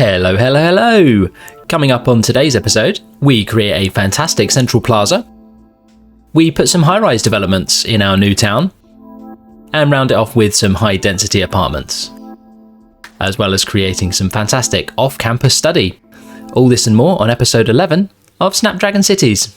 Hello, hello, hello! Coming up on today's episode, we create a fantastic central plaza, we put some high-rise developments in our new town, and round it off with some high-density apartments, as well as creating some fantastic off-campus study. All this and more on episode 11 of Snapdragon Cities.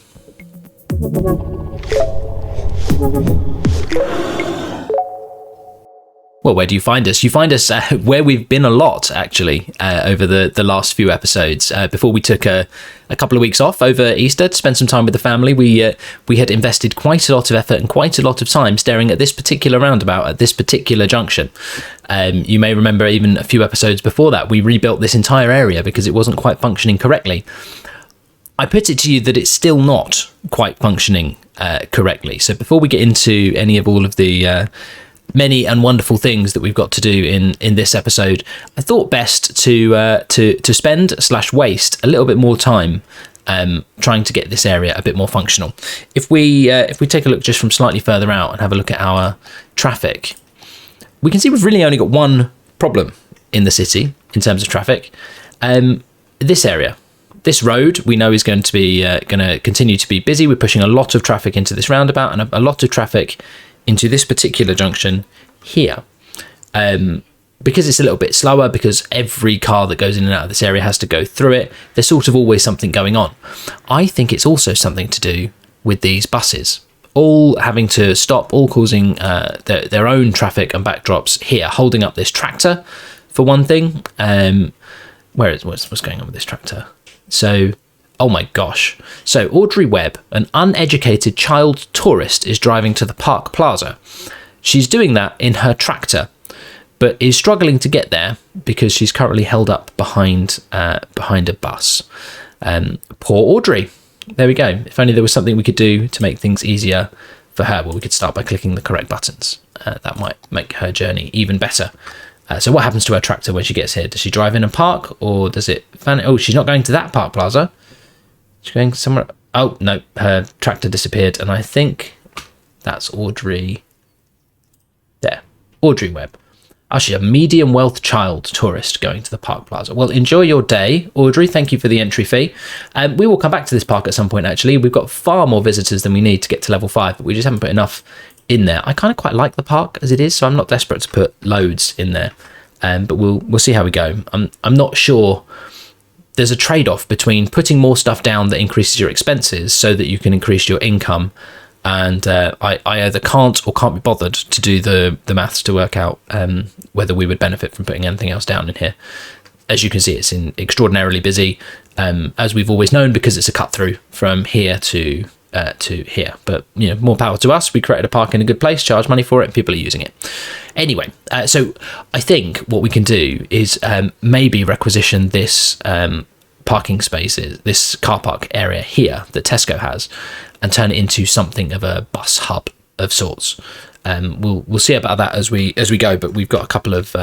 Well, where do you find us? You find us where we've been a lot, actually, over the last few episodes. Before we took a couple of weeks off over Easter to spend some time with the family, we had invested quite a lot of effort and quite a lot of time staring at this particular roundabout, at this particular junction. You may remember even a few episodes before that, we rebuilt this entire area because it wasn't quite functioning correctly. I put it to you that it's still not quite functioning correctly. So before we get into any of all of the many and wonderful things that we've got to do in this episode, I thought best to spend/waste a little bit more time trying to get this area a bit more functional. If we take a look just from slightly further out and have a look at our traffic, we can see we've really only got one problem in the city in terms of traffic. This area, this road, we know is going to continue to be busy. We're pushing a lot of traffic into this roundabout and a lot of traffic into this particular junction here. Because it's a little bit slower, because every car that goes in and out of this area has to go through it, there's sort of always something going on. I think it's also something to do with these buses, all having to stop, all causing their own traffic and backdrops here, holding up this tractor, for one thing. What's going on with this tractor? So, oh my gosh. So Audrey Webb, an uneducated child tourist, is driving to the Park Plaza. She's doing that in her tractor, but is struggling to get there because she's currently held up behind a bus. Poor Audrey. There we go. If only there was something we could do to make things easier for her. Well, we could start by clicking the correct buttons. That might make her journey even better. So what happens to her tractor when she gets here? Does she drive in and park, or does it... Oh, she's not going to that Park Plaza. She's going somewhere... Oh, no, her tractor disappeared, and I think that's Audrey... There, Audrey Webb. Oh, she's a medium wealth child tourist going to the Park Plaza. Well, enjoy your day, Audrey. Thank you for the entry fee. We will come back to this park at some point, actually. We've got far more visitors than we need to get to level 5, but we just haven't put enough in there. I kind of quite like the park as it is, so I'm not desperate to put loads in there. But we'll see how we go. I'm not sure... There's a trade-off between putting more stuff down that increases your expenses so that you can increase your income, and I either can't or can't be bothered to do the maths to work out whether we would benefit from putting anything else down in here. As you can see, it's extraordinarily busy, as we've always known, because it's a cut-through from here to here. But more power to us. We created a park in a good place, charge money for it, and people are using it. Anyway, so I think what we can do is maybe requisition this parking spaces, this car park area here that Tesco has, and turn it into something of a bus hub of sorts. We'll see about that as we go, but we've got a couple of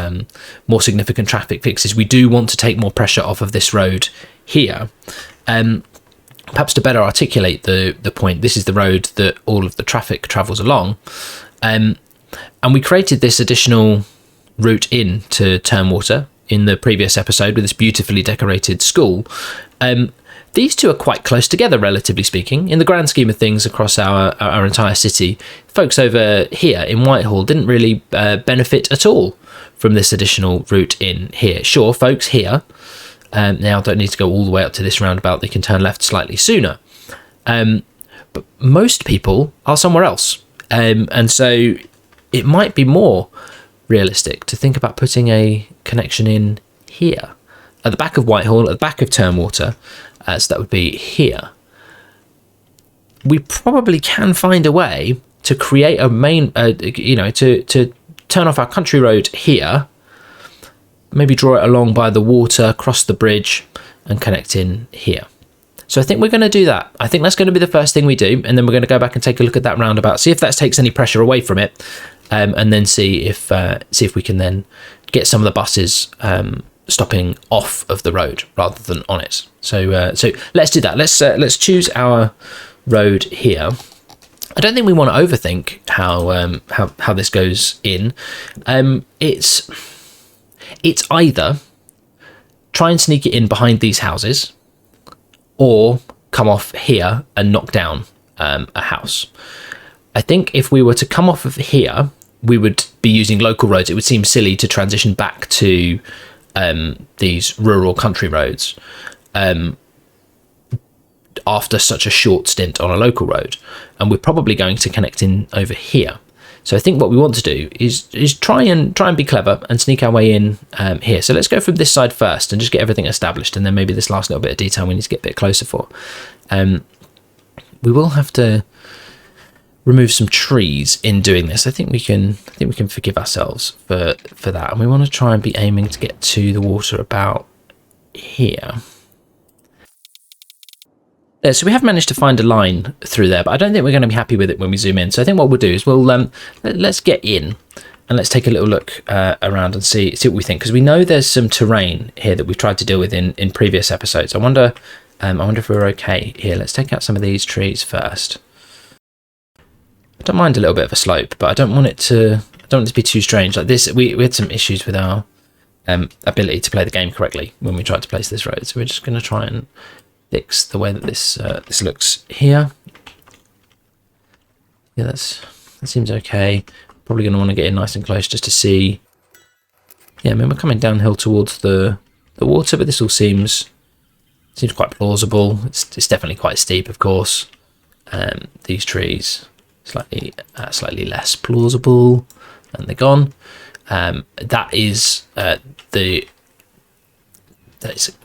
more significant traffic fixes. We do want to take more pressure off of this road here. Perhaps to better articulate the point, this is the road that all of the traffic travels along. And we created this additional route in to Turnwater in the previous episode with this beautifully decorated school. These two are quite close together, relatively speaking. In the grand scheme of things across our entire city, folks over here in Whitehall didn't really benefit at all from this additional route in here. Sure, folks here now don't need to go all the way up to this roundabout. They can turn left slightly sooner. But most people are somewhere else. And so it might be more realistic to think about putting a connection in here at the back of Whitehall, at the back of Turnwater. So that would be here. We probably can find a way to create a main, to turn off our country road here, maybe draw it along by the water, cross the bridge, and connect in here. So I think we're going to do that. I think that's going to be the first thing we do, and then we're going to go back and take a look at that roundabout, see if that takes any pressure away from it, and then see if we can then get some of the buses stopping off of the road rather than on it. So let's do that. Let's choose our road here. I don't think we want to overthink how this goes in. It's either try and sneak it in behind these houses, or come off here and knock down a house. I think if we were to come off of here, we would be using local roads. It would seem silly to transition back to these rural country roads after such a short stint on a local road, and we're probably going to connect in over here. So I think what we want to do is try and be clever and sneak our way in here. So let's go from this side first and just get everything established, and then maybe this last little bit of detail we need to get a bit closer for. We will have to remove some trees in doing this. I think we can forgive ourselves for that, and we want to try and be aiming to get to the water about here. So we have managed to find a line through there, but I don't think we're going to be happy with it when we zoom in. So I think what we'll do is let's get in and let's take a little look around and see what we think, because we know there's some terrain here that we've tried to deal with in previous episodes. I wonder if we're okay here. Let's take out some of these trees first. I don't mind a little bit of a slope, but I don't want it to be too strange. Like this, we had some issues with our ability to play the game correctly when we tried to place this road. So we're just going to try and fix the way that this looks here. Yeah, that seems okay. Probably going to want to get in nice and close just to see. Yeah, I mean, we're coming downhill towards the water, but this all seems quite plausible. It's definitely quite steep, of course. These trees slightly less plausible, and they're gone. That's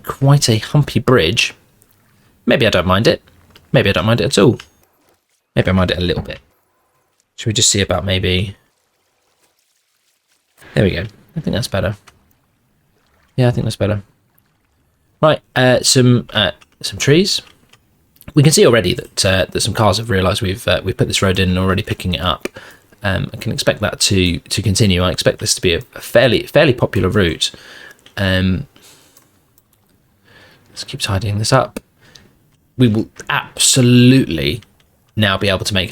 quite a humpy bridge. Maybe I don't mind it. Maybe I don't mind it at all. Maybe I mind it a little bit. Should we just see about maybe... There we go. I think that's better. Yeah, I think that's better. Right, some trees. We can see already that some cars have realised we've put this road in and already picking it up. I can expect that to continue. I expect this to be a fairly popular route. Let's keep tidying this up. We will absolutely now be able to make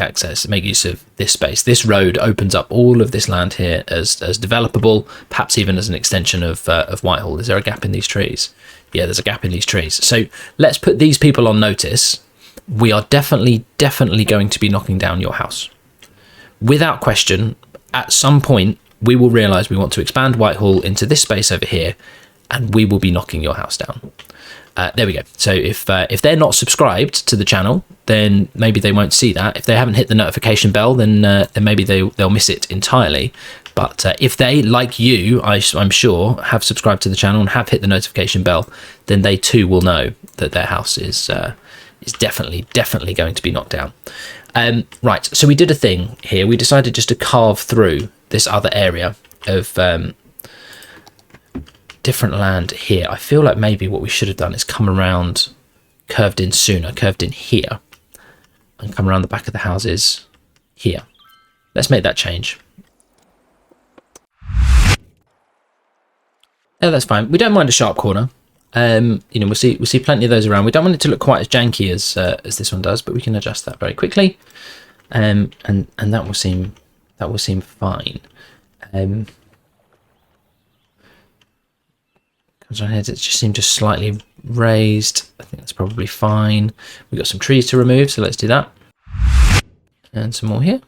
use of this space. This road opens up all of this land here as developable, perhaps even as an extension of Whitehall. Is there a gap in these trees? Yeah, there's a gap in these trees. So let's put these people on notice. We are definitely going to be knocking down your house. Without question, at some point, we will realise we want to expand Whitehall into this space over here, and we will be knocking your house down. There we go. So if they're not subscribed to the channel, then maybe they won't see that. If they haven't hit the notification bell, then maybe they'll miss it entirely. But if they, like you, I'm sure, have subscribed to the channel and have hit the notification bell, then they too will know that their house is definitely going to be knocked down. Right. So we did a thing here. We decided just to carve through this other area of different land here. I feel like maybe what we should have done is come around, curved in here, and come around the back of the houses here. Let's make that change. Yeah, that's fine. We don't mind a sharp corner. We'll see plenty of those around. We don't want it to look quite as janky as this one does, but we can adjust that very quickly, and that will seem fine. Comes around here, it just seemed just slightly raised. I think that's probably fine. We've got some trees to remove, so let's do that, and some more here.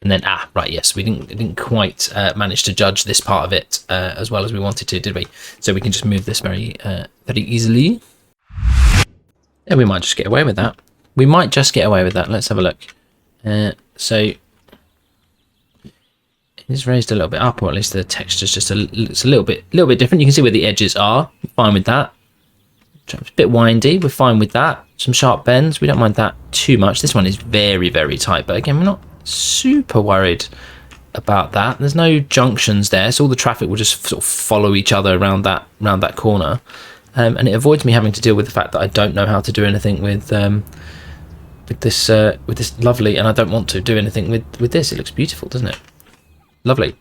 And then, right, yes, we didn't quite manage to judge this part of it as well as we wanted to, did we? So we can just move this very easily. And we might just get away with that. Let's have a look. So it's raised a little bit up, or at least the texture's just it's a little bit different. You can see where the edges are. We're fine with that. It's a bit windy. We're fine with that. Some sharp bends. We don't mind that too much. This one is very, very tight, but again, we're not super worried about that. There's no junctions there, so all the traffic will just sort of follow each other around that corner, and it avoids me having to deal with the fact that I don't know how to do anything with this lovely, and I don't want to do anything with this. It looks beautiful, doesn't it? Lovely.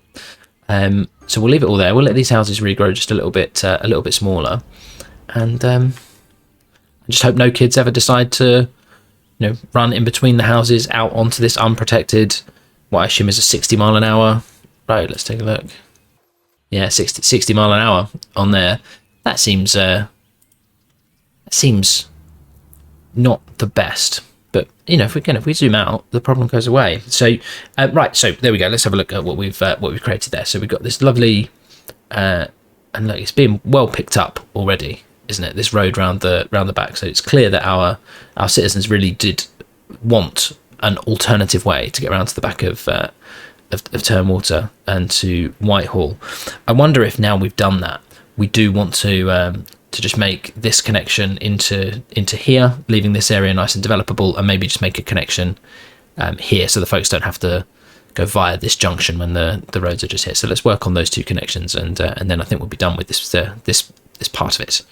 So we'll leave it all there. We'll let these houses regrow just a little bit smaller, and I just hope no kids ever decide to run in between the houses out onto this unprotected, what I assume is a 60 mile an hour road. Let's take a look. Yeah, 60 mile an hour on there. That seems not the best. But if we zoom out, the problem goes away. So right, so there we go. Let's have a look at what we've created there. So we've got this lovely, and look, it's being well picked up already, isn't it? This road round the back. So it's clear that our citizens really did want an alternative way to get around to the back of Turnwater and to Whitehall. I wonder if now we've done that, we do want to just make this connection into here, leaving this area nice and developable, and maybe just make a connection here so the folks don't have to go via this junction when the roads are just here. So let's work on those two connections, and then I think we'll be done with this part of it.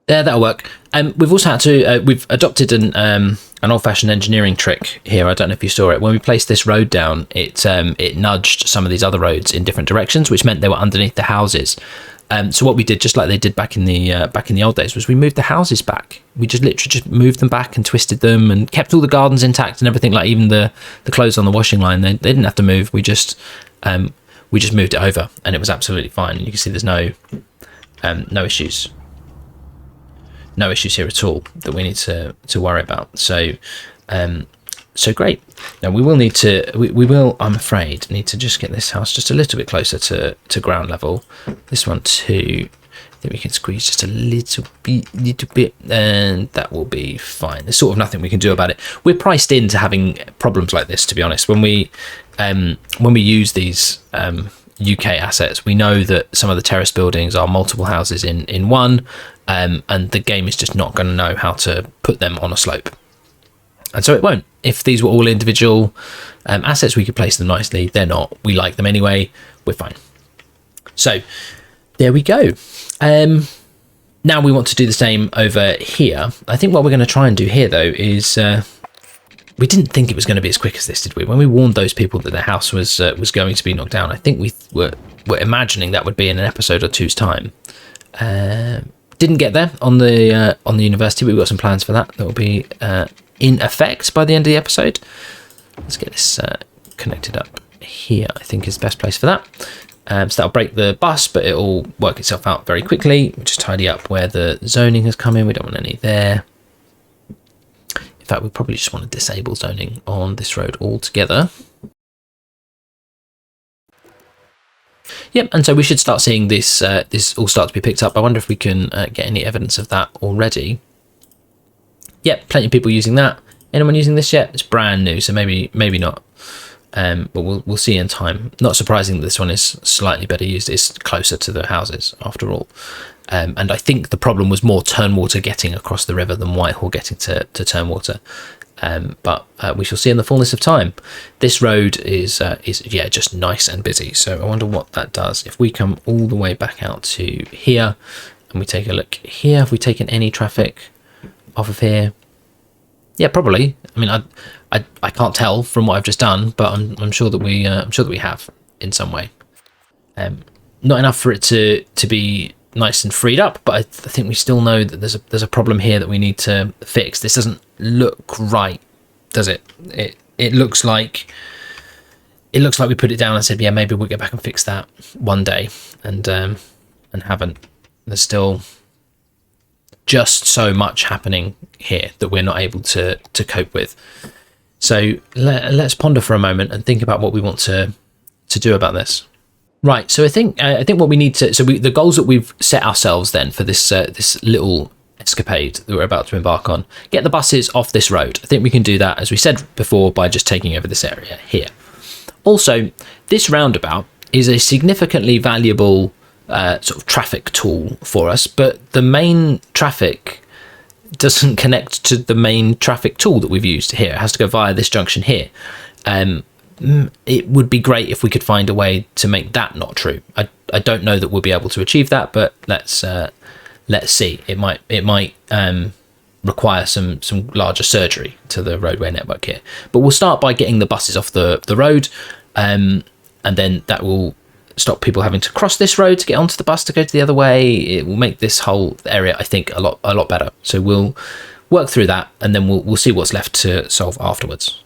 That'll work. We've also had to we've adopted an old-fashioned engineering trick here. I don't know if you saw it. When we placed this road down, it nudged some of these other roads in different directions, which meant they were underneath the houses. So what we did, just like they did back in the old days, was we moved the houses back. We just literally just moved them back and twisted them and kept all the gardens intact and everything. Like even the clothes on the washing line, they didn't have to move. We just moved it over, and it was absolutely fine. And you can see there's no issues. No issues here at all that we need to worry about. So great. Now we will need to, we will, I'm afraid, need to just get this house just a little bit closer to ground level. This one too. I think we can squeeze just a little bit, and that will be fine. There's sort of nothing we can do about it. We're priced into having problems like this, to be honest. When we use these UK assets, we know that some of the terrace buildings are multiple houses in one, and the game is just not going to know how to put them on a slope, and so it won't. If these were all individual assets, we could place them nicely. They're not. We like them anyway. We're fine. So there we go. Now we want to do the same over here. I think what we're going to try and do here, though, is we didn't think it was going to be as quick as this, did we? When we warned those people that their house was going to be knocked down, I think we were imagining that would be in an episode or two's time. Didn't get there on the university. We've got some plans for that. That will be in effect by the end of the episode. Let's get this connected up here. I think is the best place for that. So that'll break the bus, but it'll work itself out very quickly. We'll just tidy up where the zoning has come in. We don't want any there. In fact, we probably just want to disable zoning on this road altogether. Yep, and so we should start seeing this all start to be picked up. I wonder if we can get any evidence of that already. Yep, plenty of people using that. Anyone using this yet? It's brand new, so maybe not. But we'll see in time. Not surprising that this one is slightly better used. It's closer to the houses after all. And I think the problem was more Turnwater getting across the river than Whitehall getting to Turnwater. But we shall see in the fullness of time. This road is just nice and busy. So I wonder what that does. If we come all the way back out to here and we take a look here, have we taken any traffic off of here? Yeah, probably. I mean, I can't tell from what I've just done, but I'm sure that we have in some way. Not enough for it to be nice and freed up, but I think we still know that there's a problem here that we need to fix. This doesn't look right, does it? It looks like we put it down and said, yeah, maybe we'll get back and fix that one day, and haven't. There's still just so much happening here that we're not able to cope with. So let's ponder for a moment and think about what we want to do about this. Right, so I think what we need to, the goals that we've set ourselves then for this little escapade that we're about to embark on, get the buses off this road. I think we can do that, as we said before, by just taking over this area here. Also, this roundabout is a significantly valuable sort of traffic tool for us, but the main traffic doesn't connect to the main traffic tool that we've used here. It has to go via this junction here. It would be great if we could find a way to make that not true. I don't know that we'll be able to achieve that, but let's see. It might require some larger surgery to the roadway network here. But we'll start by getting the buses off the road, and then that will stop people having to cross this road to get onto the bus to go to the other way. It will make this whole area, I think, a lot better. So we'll work through that, and then we'll see what's left to solve afterwards.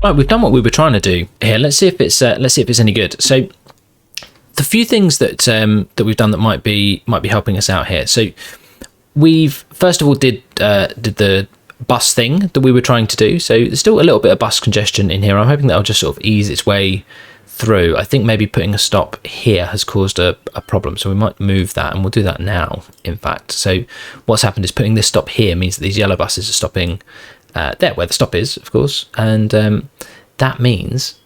Right, we've done what we were trying to do here. Let's see if it's any good. So the few things that that we've done that might be helping us out here. So we've first of all did the bus thing that we were trying to do. So there's still a little bit of bus congestion in here. I'm hoping that'll just sort of ease its way through. I think maybe putting a stop here has caused a problem, so we might move that, and we'll do that now, in fact. So what's happened is putting this stop here means that these yellow buses are stopping there where the stop is, of course, and that means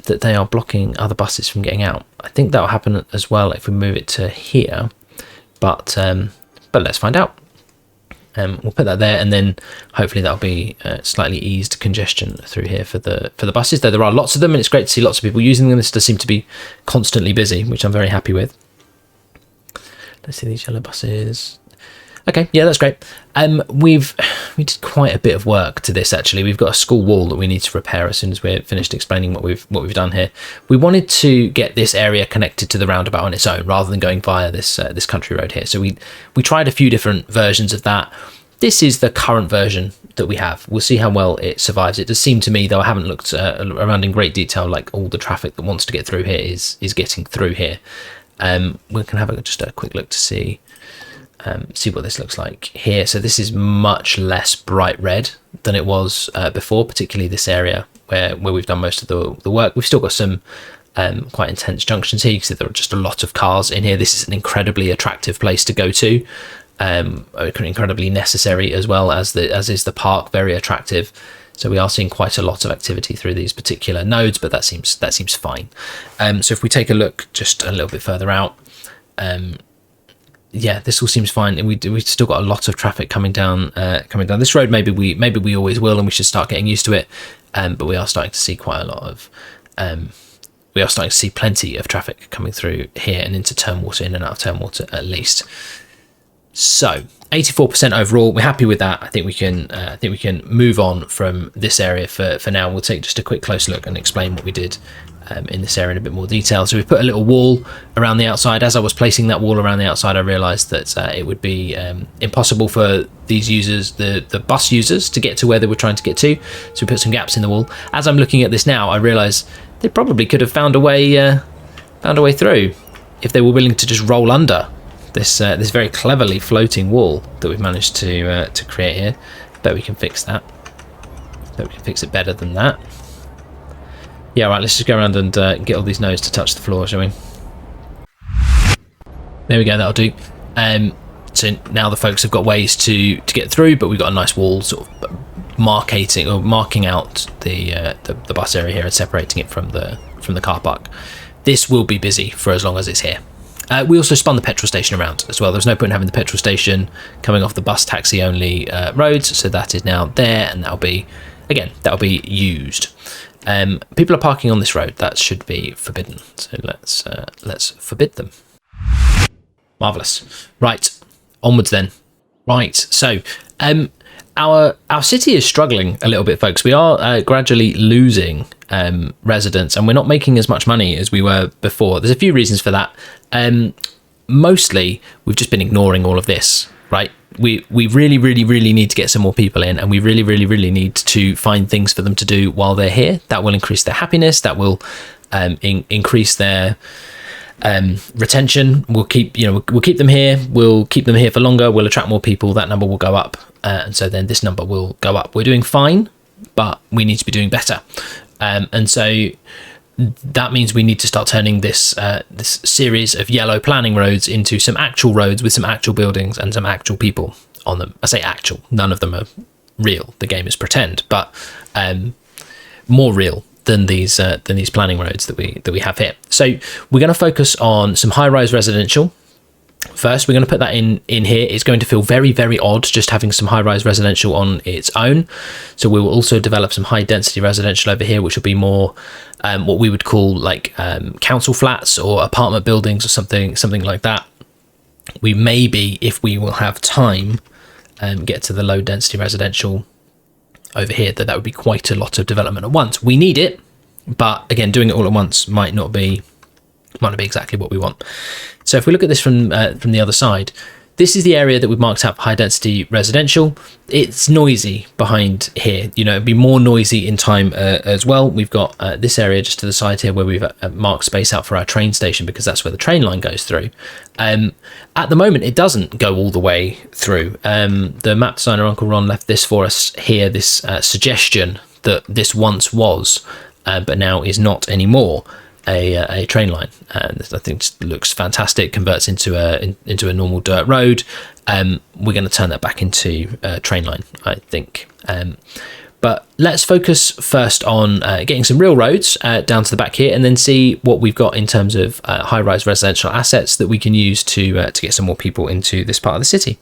that they are blocking other buses from getting out. I think that'll happen as well if we move it to here, but let's find out. We'll put that there, and then hopefully that'll be slightly eased congestion through here for the buses. Though there are lots of them, and it's great to see lots of people using them. This does seem to be constantly busy, which I'm very happy with. Let's see these yellow buses. Okay, yeah, that's great. We did quite a bit of work to this actually. We've got a school wall that we need to repair as soon as we're finished explaining what we've done here. We wanted to get this area connected to the roundabout on its own rather than going via this country road here. So we tried a few different versions of that. This is the current version that we have. We'll see how well it survives. It does seem to me, though I haven't looked around in great detail, like all the traffic that wants to get through here is getting through here. We can have just a quick look to see what this looks like here. So this is much less bright red than it was before, particularly this area where we've done most of the work. We've still got some quite intense junctions here. You can see there are just a lot of cars in here. This is an incredibly attractive place to go to, incredibly necessary as well, as is the park, very attractive. So we are seeing quite a lot of activity through these particular nodes, but that seems fine. So if we take a look just a little bit further out, yeah, this all seems fine, and we've still got a lot of traffic coming down this road. Maybe we always will, and we should start getting used to it. But we are starting to see quite a lot of we are starting to see plenty of traffic coming through here and into Turnwater, in and out of Turnwater at least. So 84% overall, we're happy with that. I think we can move on from this area for now. We'll take just a quick close look and explain what we did in this area in a bit more detail. So we've put a little wall around the outside. As I was placing that wall around the outside, I realized that it would be impossible for these users, the bus users, to get to where they were trying to get to. So we put some gaps in the wall. As I'm looking at this now, I realize they probably could have found a way through if they were willing to just roll under this very cleverly floating wall that we've managed to create here. Bet we can fix that. Bet we can fix it better than that. Yeah, right, let's just go around and get all these nodes to touch the floor, shall we? There we go, that'll do. So now the folks have got ways to get through, but we've got a nice wall sort of marking out the bus area here and separating it from the car park. This will be busy for as long as it's here. We also spun the petrol station around as well. There's no point in having the petrol station coming off the bus taxi only roads, so that is now there, and that'll be used. People are parking on this road. That should be forbidden. So let's forbid them. Marvelous. Right, onwards then. Right, so our city is struggling a little bit, folks. We are gradually losing residents, and we're not making as much money as we were before. There's a few reasons for that. Mostly, we've just been ignoring all of this, right? We really need to get some more people in, and we really need to find things for them to do while they're here. That will increase their happiness. That will increase their retention. We'll keep them here. We'll keep them here for longer. We'll attract more people. That number will go up, and so then this number will go up. We're doing fine, but we need to be doing better, and so that means we need to start turning this series of yellow planning roads into some actual roads with some actual buildings and some actual people on them. I say actual, none of them are real. The game is pretend, but more real than these planning roads that we have here. So we're going to focus on some high-rise residential. First, we're going to put that in here. It's going to feel very odd just having some high-rise residential on its own. So we will also develop some high-density residential over here, which will be more what we would call like council flats or apartment buildings or something like that. We maybe, if we will have time, get to the low-density residential over here. That would be quite a lot of development at once. We need it, but again, doing it all at once might not be exactly what we want. So if we look at this from the other side, this is the area that we've marked out for high density residential. It's noisy behind here. It'd be more noisy in time as well. We've got this area just to the side here where we've marked space out for our train station, because that's where the train line goes through. At the moment, it doesn't go all the way through. The map designer, Uncle Ron, left this for us here, this suggestion that this once was, but now is not anymore, a train line. And I think it looks fantastic, converts into a normal dirt road. We're going to turn that back into a train line, I think. But let's focus first on getting some real roads down to the back here, and then see what we've got in terms of high-rise residential assets that we can use to get some more people into this part of the city.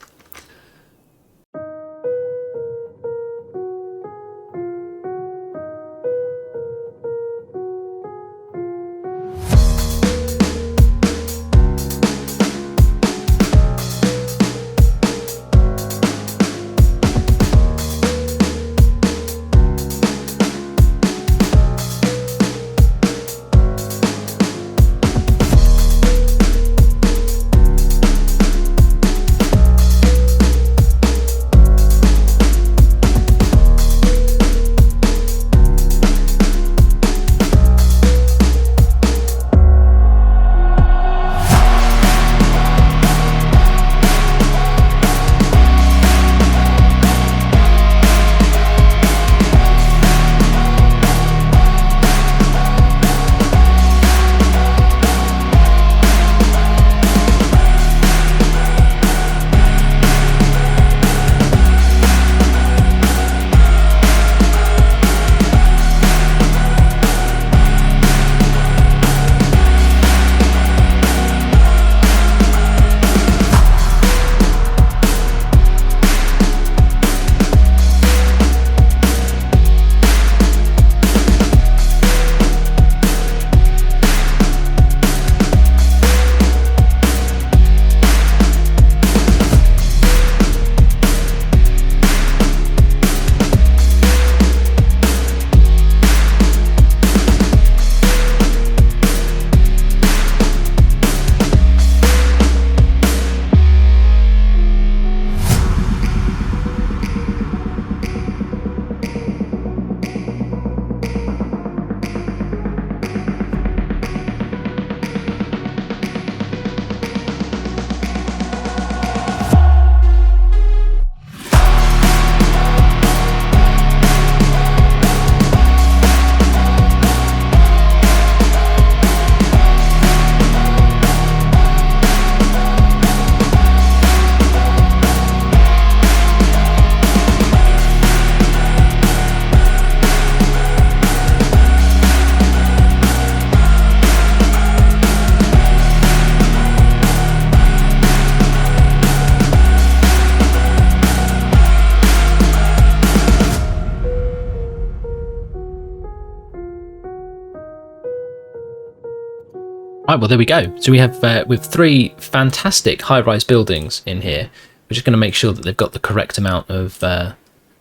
Right, well, there we go. So we have with three fantastic high-rise buildings in here. We're just going to make sure that they've got the correct amount of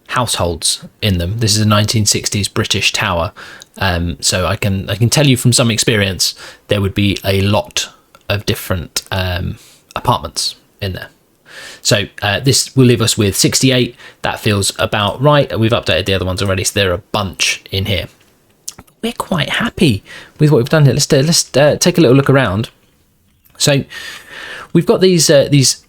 households in them. This is a 1960s British tower, so I can tell you from some experience there would be a lot of different apartments in there. So this will leave us with 68. That feels about right. We've updated the other ones already, so there are a bunch in here. We're quite happy with what we've done here. Let's take a little look around. So we've got these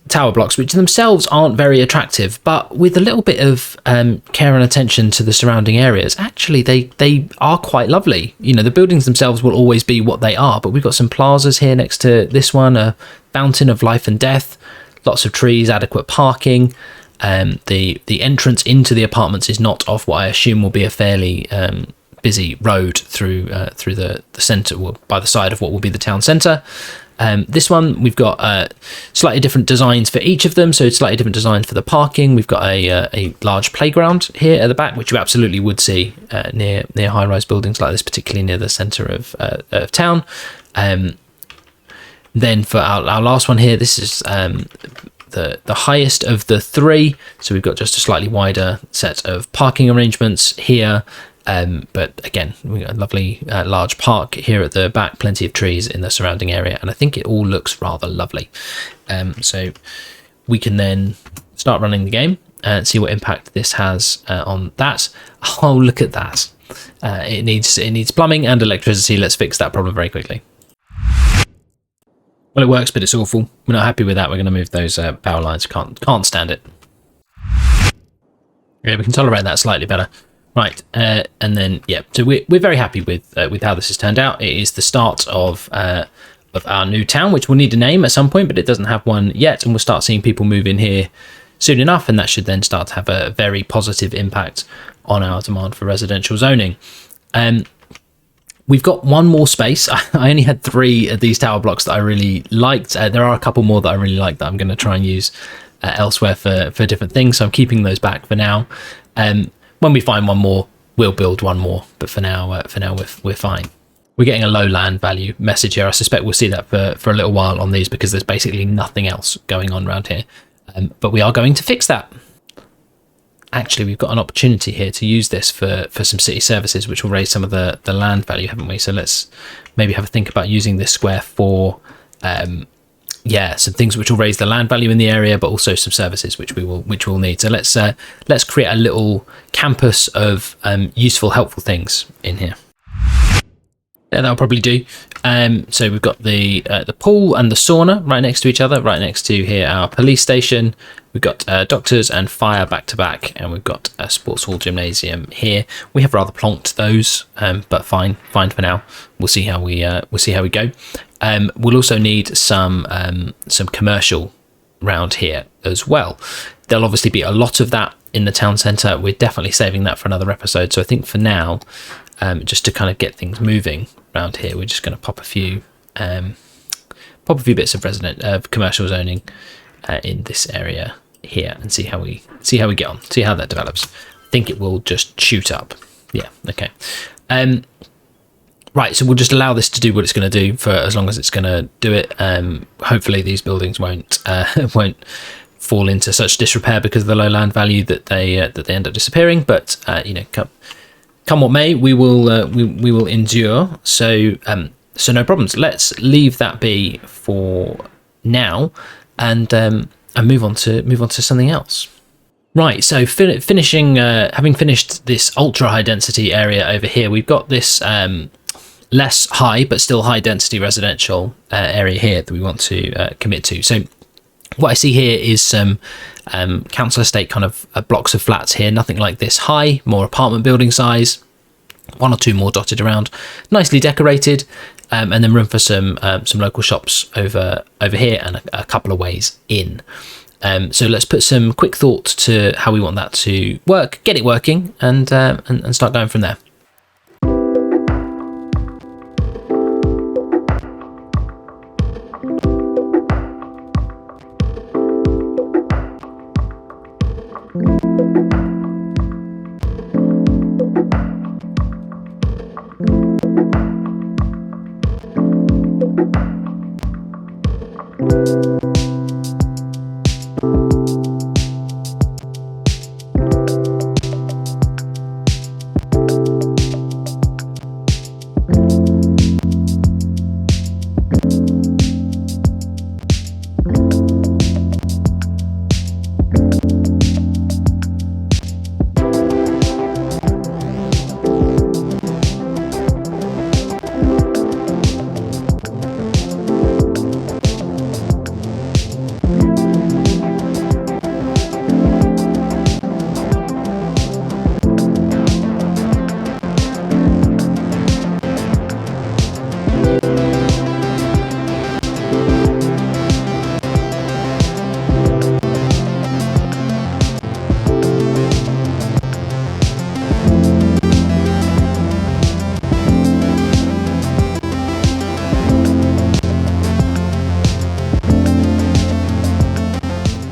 tower blocks, which themselves aren't very attractive, but with a little bit of care and attention to the surrounding areas, actually they are quite lovely. You know, the buildings themselves will always be what they are, but we've got some plazas here next to this one, a fountain of life and death, lots of trees, adequate parking. The entrance into the apartments is not off what I assume will be a fairly busy road through the centre, well, by the side of what will be the town centre. This one, we've got slightly different designs for each of them, so it's slightly different design for the parking. We've got a large playground here at the back, which you absolutely would see near high-rise buildings like this, particularly near the centre of town. Then for our last one here, this is the highest of the three, so we've got just a slightly wider set of parking arrangements here. But again, we've got a lovely large park here at the back, plenty of trees in the surrounding area, and I think it all looks rather lovely. So we can then start running the game and see what impact this has on that. Oh, look at that. It needs plumbing and electricity. Let's fix that problem very quickly. Well, it works, but it's awful. We're not happy with that. We're going to move those power lines. Can't stand it. Yeah, we can tolerate that slightly better. Right, and then yeah, so we're very happy with how this has turned out. It is the start of our new town, which will need a name at some point, but it doesn't have one yet, and we'll start seeing people move in here soon enough, and that should then start to have a very positive impact on our demand for residential zoning. We've got one more space. I only had 3 of these tower blocks that I really liked. There are a couple more that I really like that I'm going to try and use elsewhere for different things, so I'm keeping those back for now. When we find one more, we'll build one more, but for now we're fine. We're getting a low land value message here. I suspect we'll see that for a little while on these because there's basically nothing else going on around here. But we are going to fix that. Actually, we've got an opportunity here to use this for some city services, which will raise some of the land value, haven't we? So let's maybe have a think about using this square for some things which will raise the land value in the area, but also some services which we'll need. So let's create a little campus of useful, helpful things in here. Yeah, that'll probably do. So we've got the pool and the sauna right next to each other, right next to here our police station. We've got doctors and fire back to back, and we've got a sports hall gymnasium here. We have rather plonked those, but fine for now. We'll see how we go. We'll also need some commercial round here as well. There'll obviously be a lot of that in the town centre. We're definitely saving that for another episode. So I think for now, just to kind of get things moving around here, we're just going to pop a few bits of commercial zoning in this area here and see how we get on, see how that develops. I think it will just shoot up. Yeah, okay. Right, so we'll just allow this to do what it's going to do for as long as it's going to do it. Hopefully these buildings won't fall into such disrepair because of the low land value that they end up disappearing. But come what may, we will endure. So no problems. Let's leave that be for now, and move on to something else. Right, so finishing, having finished this ultra high density area over here, we've got this less high but still high density residential area here that we want to commit to. So what I see here is some council estate kind of blocks of flats here, nothing like this high, more apartment building size, 1 or 2 more dotted around, nicely decorated, and then room for some local shops over here and a couple of ways in. So let's put some quick thought to how we want that to work, get it working, and start going from there.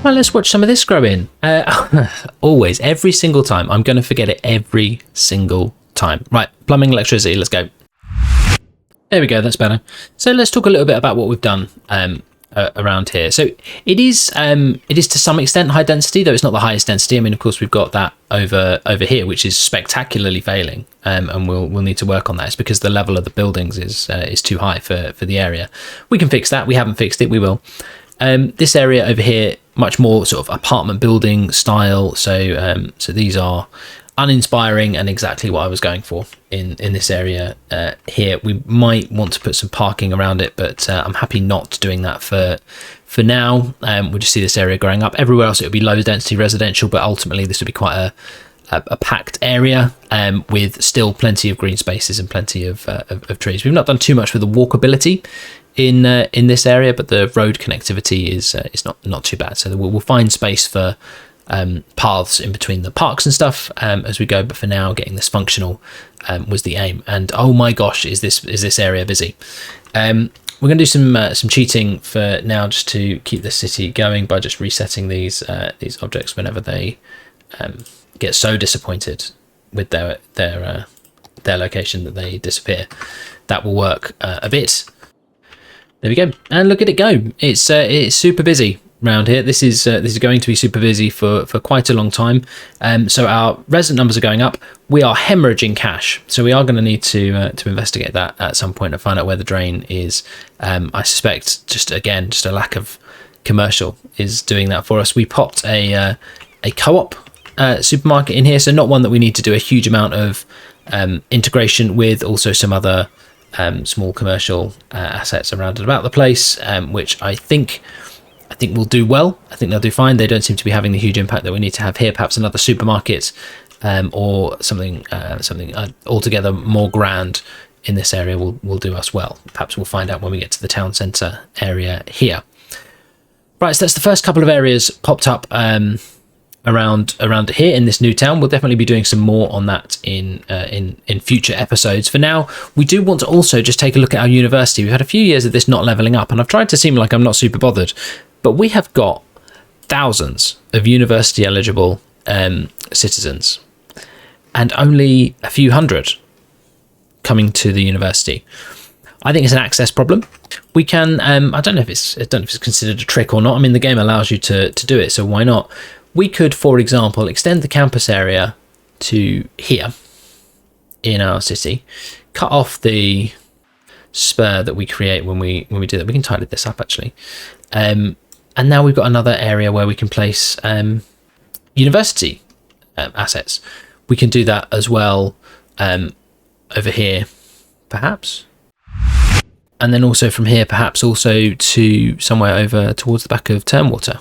Well, let's watch some of this grow in. Always, every single time. I'm going to forget it every single time. Right, plumbing, electricity, let's go. There we go, that's better. So let's talk a little bit about what we've done around here. So it is to some extent high density, though it's not the highest density. I mean, of course, we've got that over here, which is spectacularly failing, and we'll need to work on that. It's because the level of the buildings is too high for the area. We can fix that. We haven't fixed it. We will. This area over here much more sort of apartment building style. So these are uninspiring and exactly what I was going for in this area here. We might want to put some parking around it, but I'm happy not doing that for now. We'll just see this area growing up. Everywhere else it would be low density residential, but ultimately this would be quite a packed area with still plenty of green spaces and plenty of trees. We've not done too much with the walkability in this area, but the road connectivity is not too bad. So we'll find space for paths in between the parks and stuff as we go, but for now getting this functional was the aim. And oh my gosh, is this area busy. We're going to do some cheating for now, just to keep the city going by just resetting these objects whenever they get so disappointed with their location that they disappear. That will work a bit. There we go, and look at it go. It's super busy around here. This is going to be super busy for quite a long time. So our resident numbers are going up. We are hemorrhaging cash, so we are going to need to investigate that at some point and find out where the drain is. I suspect just a lack of commercial is doing that for us. We popped a co-op supermarket in here, so not one that we need to do a huge amount of integration with. Also some other small commercial assets around and about the place, which I think will do well. I think they'll do fine. They don't seem to be having the huge impact that we need to have here. Perhaps another supermarket or something altogether more grand in this area will do us well. Perhaps we'll find out when we get to the town centre area here. Right, so that's the first couple of areas popped up around here in this new town. We'll definitely be doing some more on that in future episodes. For now, we do want to also just take a look at our university. We've had a few years of this not leveling up, and I've tried to seem like I'm not super bothered, but we have got thousands of university eligible citizens and only a few hundred coming to the university. I think it's an access problem. We can I don't know if it's considered a trick or not. I mean, the game allows you to do it, so why not? We could, for example, extend the campus area to here in our city, cut off the spur that we create when we do that. We can tidy this up actually, and now we've got another area where we can place university assets. We can do that as well over here, perhaps, and then also from here, perhaps also to somewhere over towards the back of Turnwater.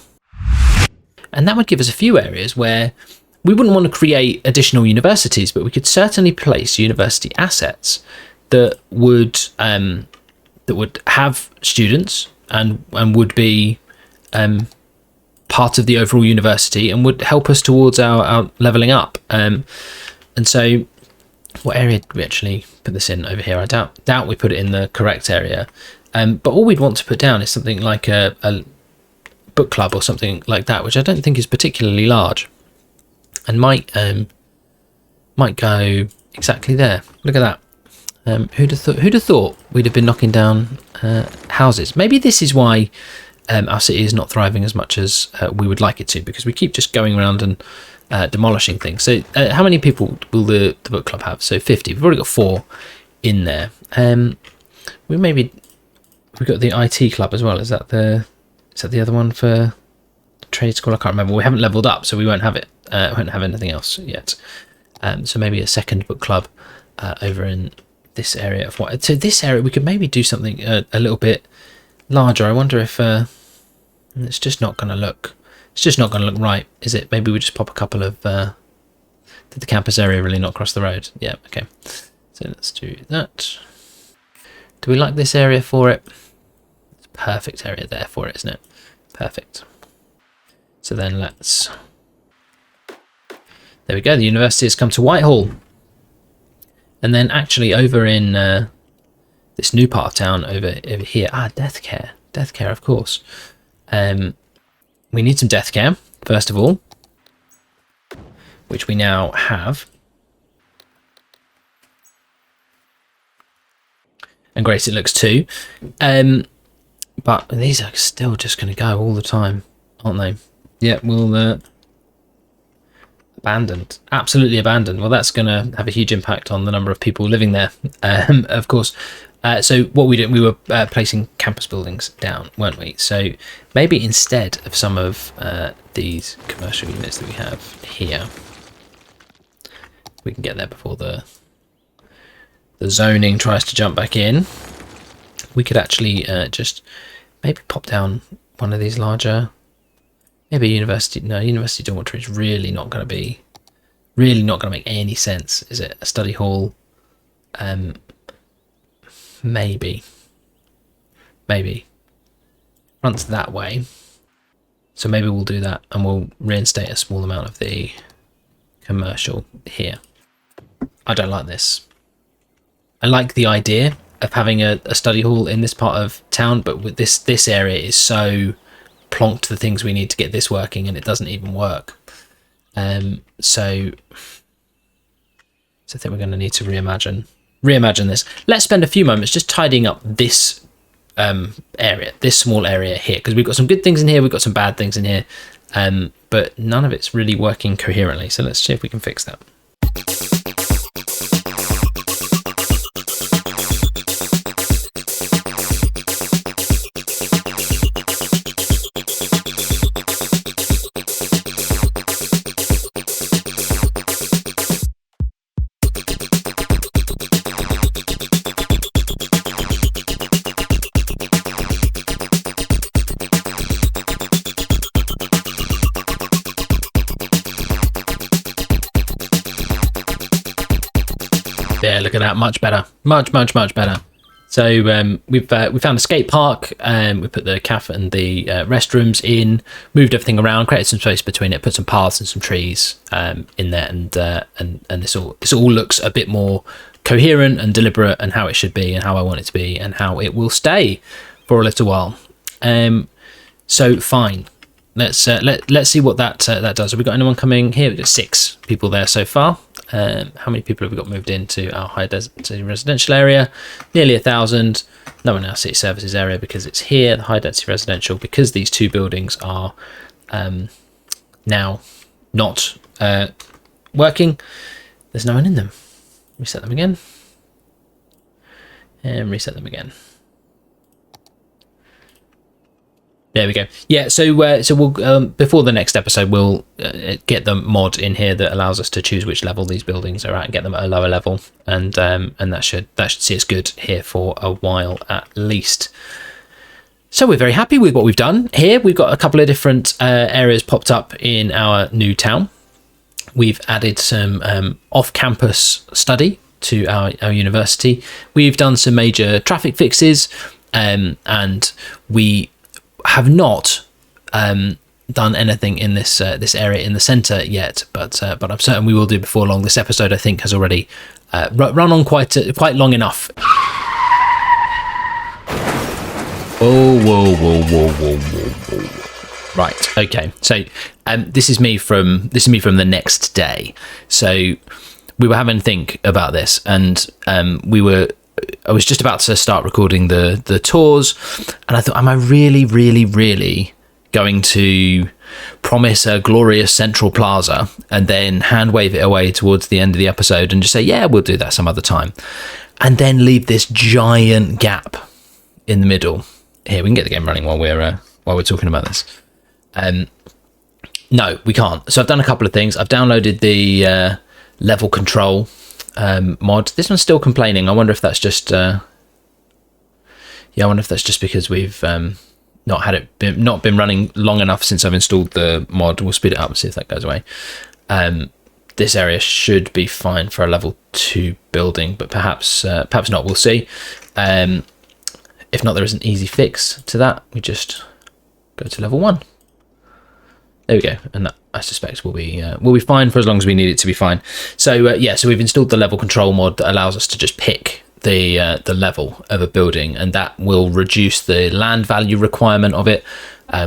And that would give us a few areas where we wouldn't want to create additional universities, but we could certainly place university assets that would have students and would be part of the overall university and would help us towards our levelling up. And so what area did we actually put this in over here? I doubt we put it in the correct area. But all we'd want to put down is something like a book club or something like that, which I don't think is particularly large, and might go exactly there. Look at that. Who'd have thought we'd have been knocking down houses? Maybe this is why our city is not thriving as much as we would like it to, because we keep just going around and demolishing things. So how many people will the book club have? So 50. We've already got 4 in there. We've got the IT club as well. Is that the other one for trade school? I can't remember. We haven't leveled up, so we won't have it. Won't have anything else yet. So maybe a second book club over in this area of what. So this area we could maybe do something a little bit larger. I wonder if it's just not going to look. It's just not going to look right, is it? Maybe we just pop a couple of. Did the campus area really not cross the road? Yeah. Okay. So let's do that. Do we like this area for it? It's a perfect area there for it, isn't it? Perfect. So then let's. There we go. The university has come to Whitehall. And then actually over in this new part of town over here. Death care. Death care, of course. We need some death care, first of all, which we now have. And great it looks too. But these are still just going to go all the time, aren't they? Yeah, we'll... abandoned. Absolutely abandoned. Well, that's going to have a huge impact on the number of people living there, of course. So what we were placing campus buildings down, weren't we? So maybe instead of some of these commercial units that we have here, we can get there before the zoning tries to jump back in. We could actually just maybe pop down one of these larger, maybe university. No, university dormitory is really not going to make any sense, is it? A study hall, maybe fronts that way. So maybe we'll do that, and we'll reinstate a small amount of the commercial here. I don't like this. I like the idea of having a study hall in this part of town, but with this area is so plonked the things we need to get this working, and it doesn't even work. So I think we're going to need to reimagine this. Let's spend a few moments just tidying up this area, this small area here, because we've got some good things in here, we've got some bad things in here, but none of it's really working coherently. So let's see if we can fix that. Yeah, look at that, much better, much better. So we found a skate park, we put the cafe and the restrooms in, moved everything around, created some space between it, put some paths and some trees in there, and this all looks a bit more coherent and deliberate, and how it should be, and how I want it to be, and how it will stay for a little while. So fine. Let's see what that does. Have we got anyone coming here? We've got 6 people there so far. How many people have we got moved into our high density residential area? Nearly 1,000. No one in our city services area because it's here, the high density residential, because these 2 buildings are now not working. There's no one in them. Reset them again. And reset them again. There we go. Yeah, so we'll before the next episode, we'll get the mod in here that allows us to choose which level these buildings are at and get them at a lower level, and that should see us good here for a while at least. So we're very happy with what we've done here. We've got a couple of different areas popped up in our new town. We've added some off-campus study to our university. We've done some major traffic fixes, and we have not done anything in this area in the centre yet, but I'm certain we will do before long. This episode, I think, has already run on quite long enough. Whoa. Right, okay. So this is me from the next day. So we were having a think about this, and I was just about to start recording the tours, and I thought, am I really going to promise a glorious central plaza and then hand wave it away towards the end of the episode and just say, yeah, we'll do that some other time, and then leave this giant gap in the middle? Here, we can get the game running while we're talking about this. No, we can't. So I've done a couple of things. I've downloaded the level control mod. This one's still complaining. I wonder if that's just because we've not been running long enough since I've installed the mod. We'll speed it up and see if that goes away. This area should be fine for a level 2 building, but perhaps not. We'll see. If not, there is an easy fix to that. We just go to level 1. There we go, and that, I suspect, will be fine for as long as we need it to be fine. So so we've installed the level control mod that allows us to just pick the level of a building, and that will reduce the land value requirement of it,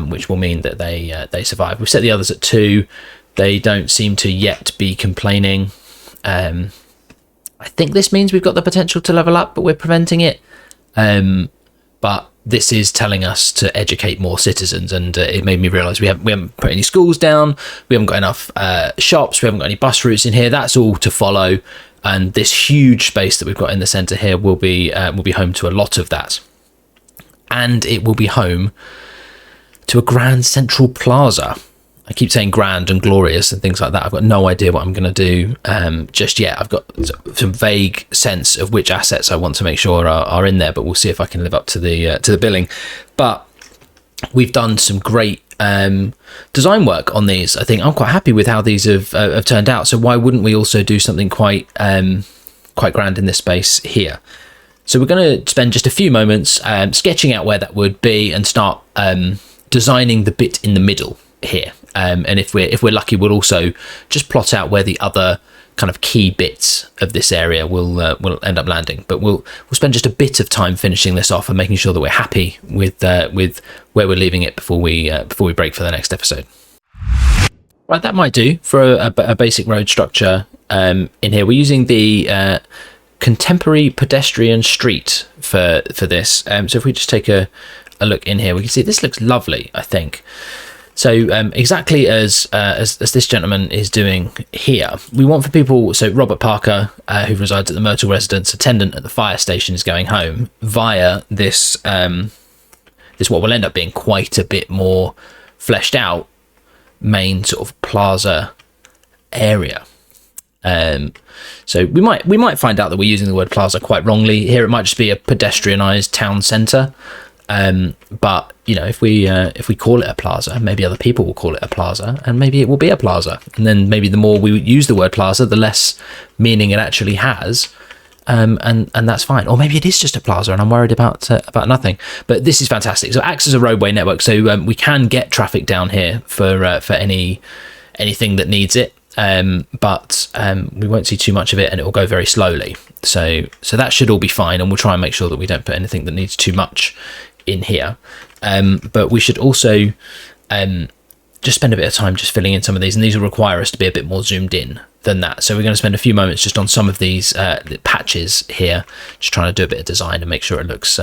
which will mean that they survive. We've set the others at 2. They don't seem to yet be complaining. I think this means we've got the potential to level up, but we're preventing it. But this is telling us to educate more citizens, and it made me realise we haven't put any schools down, we haven't got enough shops, we haven't got any bus routes in here. That's all to follow. and this huge space that we've got in the centre here will be home to a lot of that, and it will be home to a grand central plaza. I keep saying grand and glorious and things like that. I've got no idea what I'm going to do just yet. I've got some vague sense of which assets I want to make sure are in there, but we'll see if I can live up to the billing. But we've done some great design work on these. I think I'm quite happy with how these have turned out. So why wouldn't we also do something quite grand in this space here? So we're going to spend just a few moments sketching out where that would be and start designing the bit in the middle here. And if we're lucky, we'll also just plot out where the other kind of key bits of this area will end up landing. But we'll spend just a bit of time finishing this off and making sure that we're happy with where we're leaving it before we break for the next episode. Right, that might do for a basic road structure in here. We're using the contemporary pedestrian street for this. So if we just take a look in here, we can see this looks lovely, I think. So exactly as this gentleman is doing here, we want for people. So Robert Parker, who resides at the Myrtle residence, attendant at the fire station, is going home via this what will end up being quite a bit more fleshed out main sort of plaza area. So we might find out that we're using the word plaza quite wrongly here. It might just be a pedestrianised town centre. But you know, if we call it a plaza, maybe other people will call it a plaza, and maybe it will be a plaza. And then maybe the more we use the word plaza, the less meaning it actually has. And that's fine. Or maybe it is just a plaza and I'm worried about nothing. But this is fantastic. So it acts as a roadway network. So we can get traffic down here for anything that needs it. But we won't see too much of it, and it will go very slowly. So that should all be fine, and we'll try and make sure that we don't put anything that needs too much in here. But we should also just spend a bit of time just filling in some of these, and these will require us to be a bit more zoomed in than that. So we're going to spend a few moments just on some of these patches here, just trying to do a bit of design and make sure it looks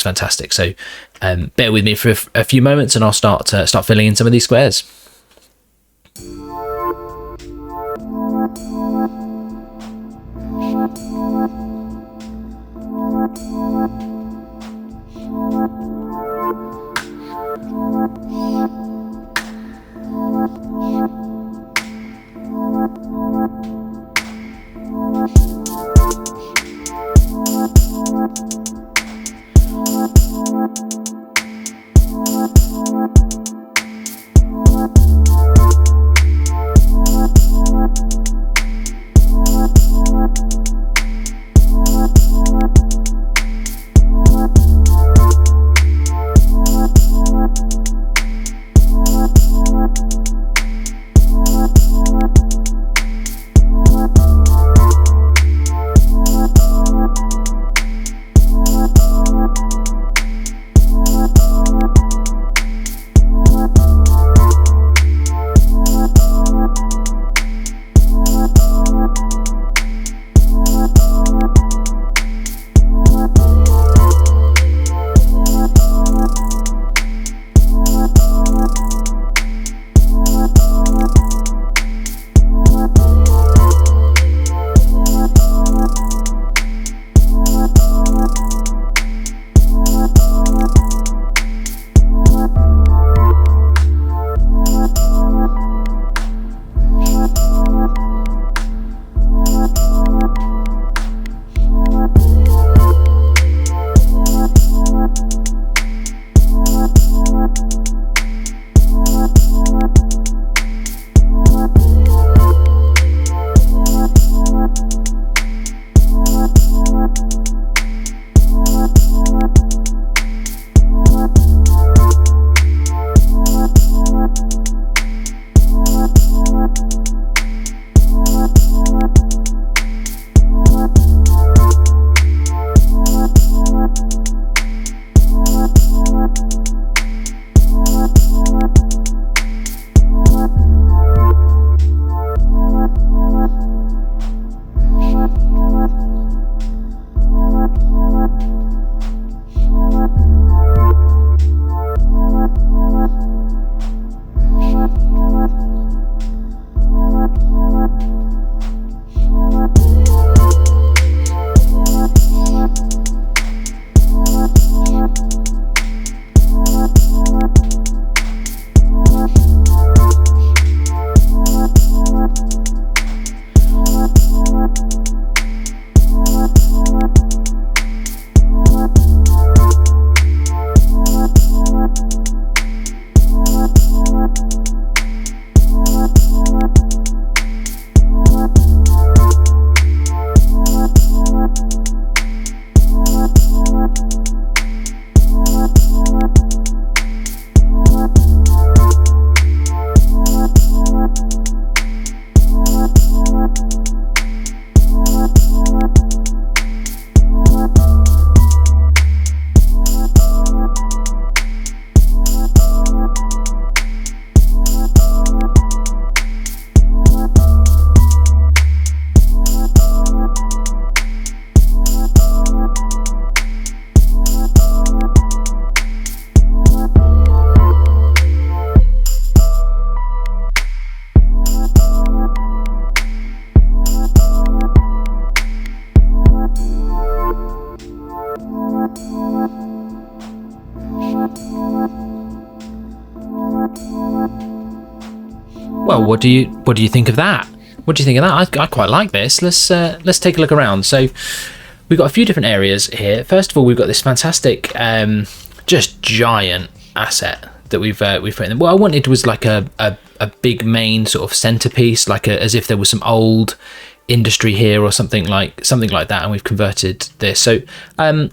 fantastic. So bear with me for a few moments, and I'll start filling in some of these squares. Well, what do you think of that? What do you think of that? I quite like this. Let's take a look around. So we've got a few different areas here. First of all, we've got this fantastic, just giant asset that we've put in. What I wanted was like a big main sort of centerpiece, like as if there was some old industry here or something like that, and we've converted this. So I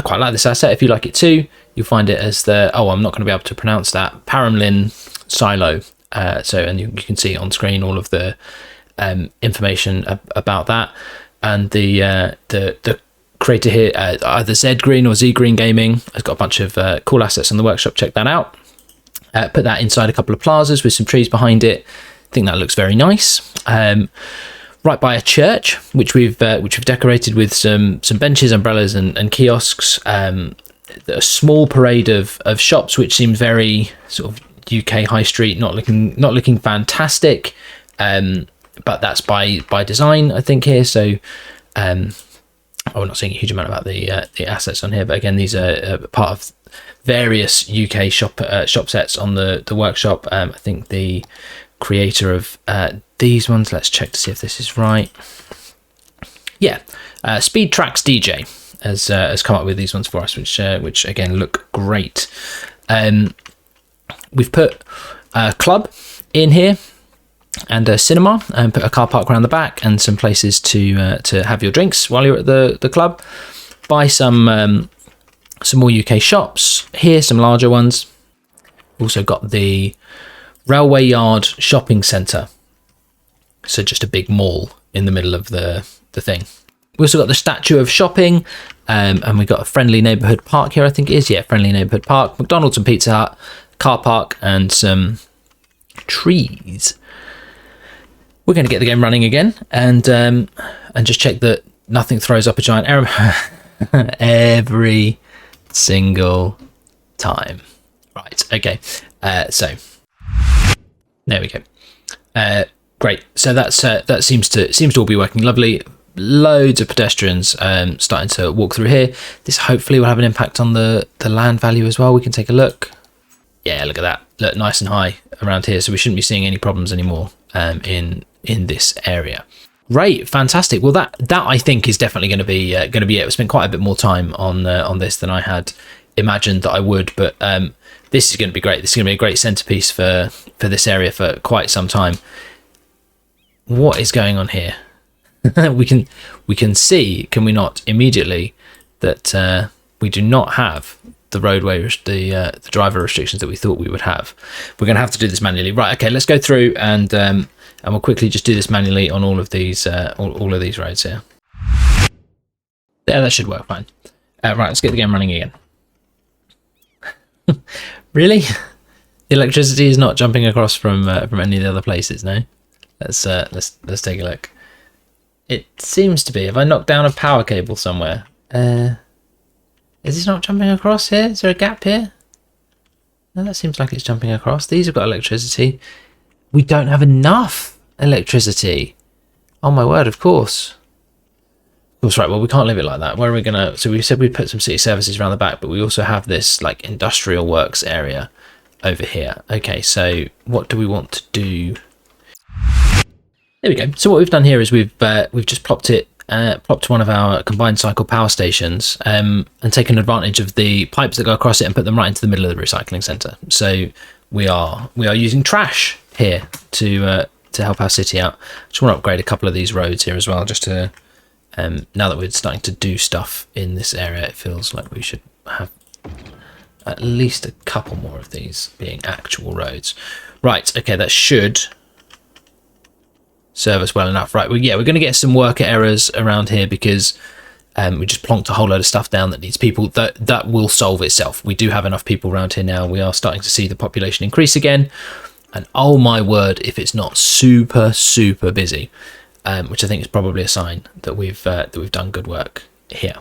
quite like this asset. If you like it too, you'll find it as I'm not going to be able to pronounce that, Paramlin silo. And you can see on screen all of the information about that, and the creator here, either Z Green or Z Green Gaming, has got a bunch of cool assets in the workshop. Check that out. Put that inside a couple of plazas with some trees behind it. I think that looks very nice. Right by a church, which we've decorated with some benches, umbrellas, and kiosks. A small parade of shops, which seems very sort of UK high street, not looking fantastic, but that's by design, I think, here. So we're not seeing a huge amount about the assets on here, but again, these are part of various UK shop sets on the workshop. I think the creator of these ones, let's check to see if this is right. Yeah, Speed Tracks DJ has come up with these ones for us, which again look great. We've put a club in here and a cinema, and put a car park around the back and some places to have your drinks while you're at the club. Buy some more UK shops here, some larger ones. Also got the Railway Yard Shopping Centre, so just a big mall in the middle of the thing. We also got the Statue of Shopping, and we got a Friendly Neighbourhood Park here, I think it is. Yeah, Friendly Neighbourhood Park, McDonald's and Pizza Hut, car park, and some trees. We're going to get the game running again, and just check that nothing throws up a giant error every single time. Right, okay. So there we go. Great. So that seems to all be working lovely. Loads of pedestrians starting to walk through here. This hopefully will have an impact on the land value as well. We can take a look. Yeah, look at that. Look, nice and high around here. So we shouldn't be seeing any problems anymore in this area. Great, fantastic. Well, that I think is definitely going to be it. I spent quite a bit more time on this than I had imagined that I would, but this is going to be great. This is going to be a great centerpiece for this area for quite some time. What is going on here? we can see, can we not, immediately that we do not have the roadway, the driver restrictions that we thought we would have. We're going to have to do this manually. Right, okay, let's go through and we'll quickly just do this manually on all of these all of these roads here. There, that should work fine. Right, let's get the game running again. Really? The electricity is not jumping across from any of the other places, no? Let's take a look. It seems to be. Have I knocked down a power cable somewhere? Is this not jumping across here? Is there a gap here? No, that seems like it's jumping across. These have got electricity. We don't have enough electricity. Oh my word, of course. Of course, right, well, we can't leave it like that. Where are we going to... So we said we'd put some city services around the back, but we also have this like industrial works area over here. Okay, so what do we want to do? There we go. So what we've done here is we've just plopped one of our combined cycle power stations and taken advantage of the pipes that go across it and put them right into the middle of the recycling centre. So we are using trash here to help our city out. Just want to upgrade a couple of these roads here as well, just to now that we're starting to do stuff in this area, it feels like we should have at least a couple more of these being actual roads. Right, okay, that should serve us well enough. Right, well, yeah, we're going to get some worker errors around here because we just plonked a whole load of stuff down that needs people. That will solve itself. We do have enough people around here now. We are starting to see the population increase again, and oh my word, if it's not super busy, which I think is probably a sign that we've done good work here.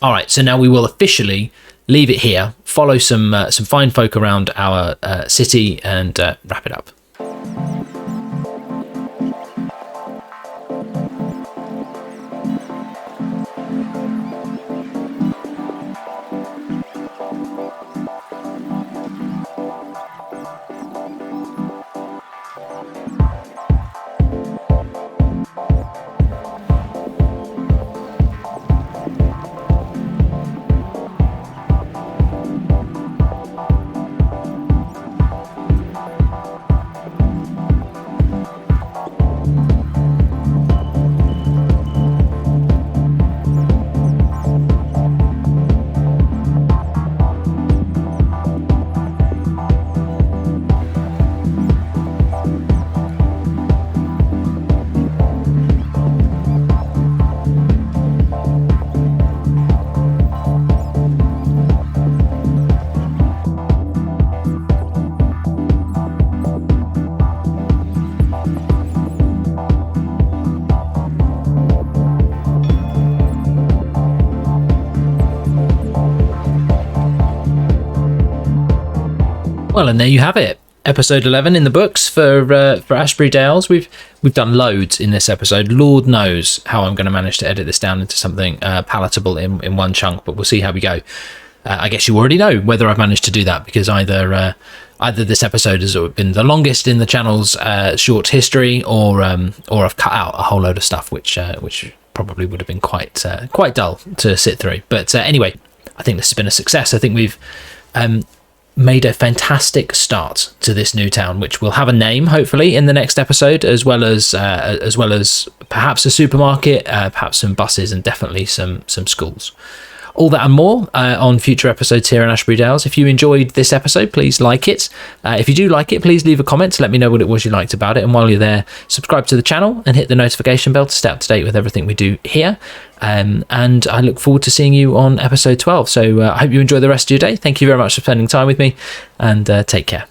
All right, so now we will officially leave it here, follow some fine folk around our city, and wrap it up. Well, and there you have it. Episode 11 in the books for Ashbury Dales. We've done loads in this episode. Lord knows how I'm going to manage to edit this down into something palatable in one chunk, but we'll see how we go. I guess you already know whether I've managed to do that, because either this episode has been the longest in the channel's short history, or I've cut out a whole load of stuff which probably would have been quite dull to sit through. But anyway, I think this has been a success. I think we've made a fantastic start to this new town, which will have a name hopefully in the next episode, as well as perhaps a supermarket, perhaps some buses, and definitely some schools. All that and more on future episodes here in Ashbury Dales. If you enjoyed this episode, please like it. If you do like it, please leave a comment to let me know what it was you liked about it. And while you're there, subscribe to the channel and hit the notification bell to stay up to date with everything we do here. And I look forward to seeing you on episode 12. So I hope you enjoy the rest of your day. Thank you very much for spending time with me, and take care.